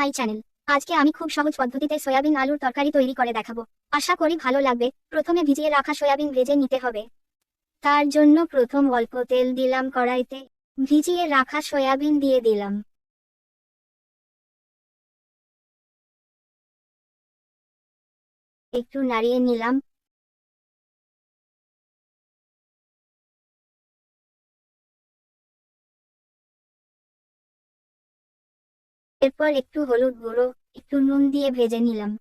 My channel. আজকে আমি খুব সহজ পদ্ধতিতে সয়াবিন আলুর তরকারি তৈরি করে দেখাবো। আশা করি ভালো লাগবে। প্রথমে ভিজিয়ে রাখা সয়াবিন ভেজে নিতে হবে। তার জন্য প্রথম অল্প তেল দিলাম কড়াইতে, ভিজিয়ে রাখা সয়াবিন দিয়ে দিলাম। একটু নাড়িয়ে নিলাম। এরপর একটু হলুদ গুঁড়ো, একটু নুন দিয়ে ভেজে নিলাম।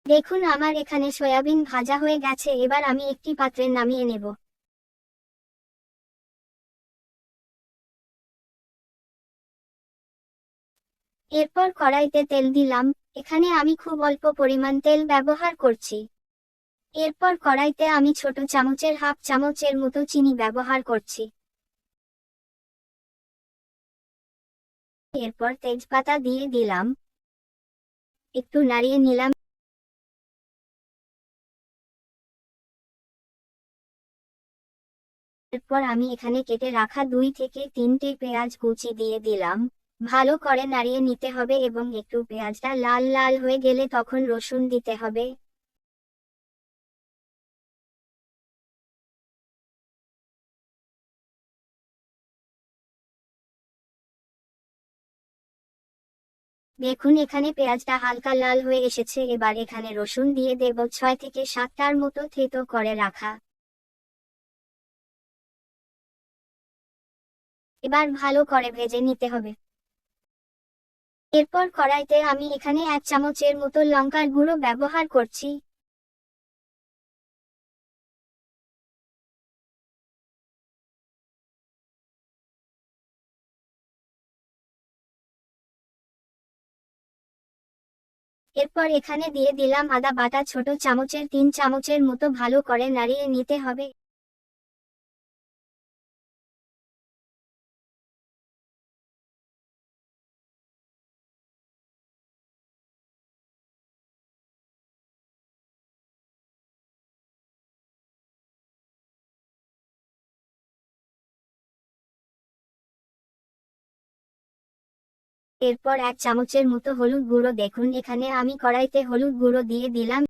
দেখুন আমার এখানে সয়াবিন ভাজা হয়ে গেছে, এবার আমি একটি পাত্রে নামিয়ে নেব। এরপর কড়াইতে তেল দিলাম। এখানে আমি খুব অল্প পরিমাণ তেল ব্যবহার করছি। এরপর কড়াইতে আমি ছোট চামচের হাফ চামচের মতো চিনি ব্যবহার করছি। এরপর তেজপাতা দিয়ে দিলাম। একটু নাড়িয়ে নিলাম। এরপর আমি এখানে কেটে রাখা 2 থেকে 3টে পেঁয়াজ কুচি দিয়ে দিলাম। ভালো করে নাড়িয়ে নিতে হবে এবং একটু পেঁয়াজটা লাল লাল হয়ে গেলে তখন রসুন দিতে হবে। দেখুন এখানে পেঁয়াজটা হালকা লাল হয়ে এসেছে, এবার এখানে রসুন দিয়ে দেব 6 থেকে 7টার মতো থেতো করে রাখা। এবার ভালো করে ভেজে নিতে হবে। এরপর কড়াইতে আমি এখানে 1 চামচের মতো লঙ্কার গুঁড়ো ব্যবহার করছি। এরপর এখানে দিয়ে দিলাম আদা বাটা ছোট চামচের 3 চামচের মতো, ভালো করে নাড়িয়ে নিতে হবে। এরপর 1 চামচের মতো হলুদ গুঁড়ো, দেখুন এখানে আমি কড়াইতে হলুদ গুঁড়ো দিয়ে দিলাম।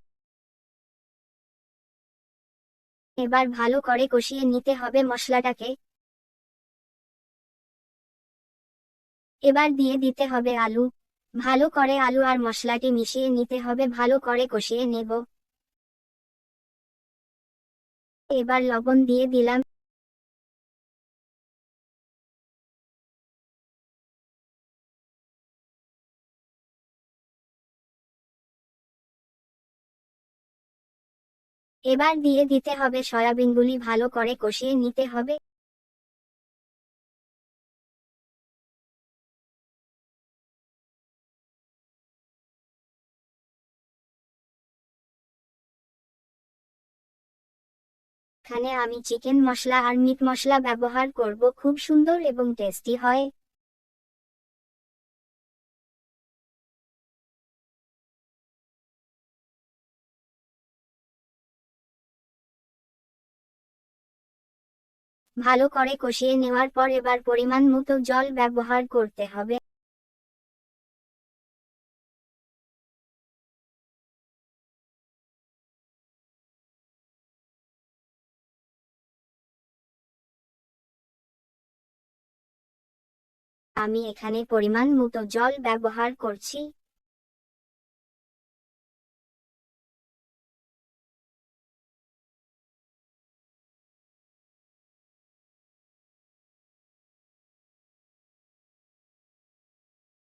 এবার ভালো করে কষিয়ে নিতে হবে মশলাটাকে। এবার দিয়ে দিতে হবে আলু। ভালো করে আলু আর মশলাটি মিশিয়ে নিতে হবে, ভালো করে কষিয়ে নেব। এবার লবণ দিয়ে দিলাম। এবার দিয়ে দিতে হবে সয়াবিনগুলি, ভালো করে কষিয়ে নিতে হবে। এখানে আমি চিকেন মশলা আর মিট মশলা ব্যবহার করব, খুব সুন্দর এবং টেস্টি হয়। ভালো করে কষিয়ে নেওয়ার পর এবার পরিমাণ মতো জল ব্যবহার করতে হবে। আমি এখানে পরিমাণ মতো জল ব্যবহার করছি।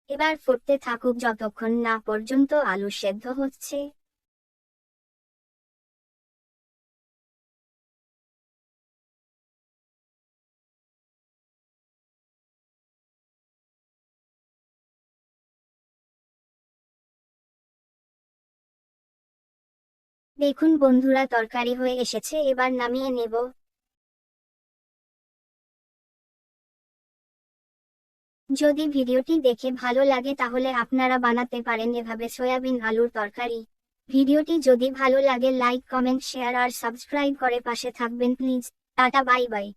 এবার ফুটতে থাকুক যতক্ষণ না পর্যন্ত আলু সেদ্ধ হচ্ছে। দেখুন বন্ধুরা তরকারি হয়ে এসেছে, এবার নামিয়ে নেব। যদি ভিডিওটি দেখে ভালো লাগে তাহলে আপনারা বানাতে পারেন এভাবে সয়াবিন আলুর তরকারি। ভিডিওটি যদি ভালো লাগে লাইক কমেন্ট শেয়ার আর সাবস্ক্রাইব করে পাশে থাকবেন প্লিজ। Tata bye bye.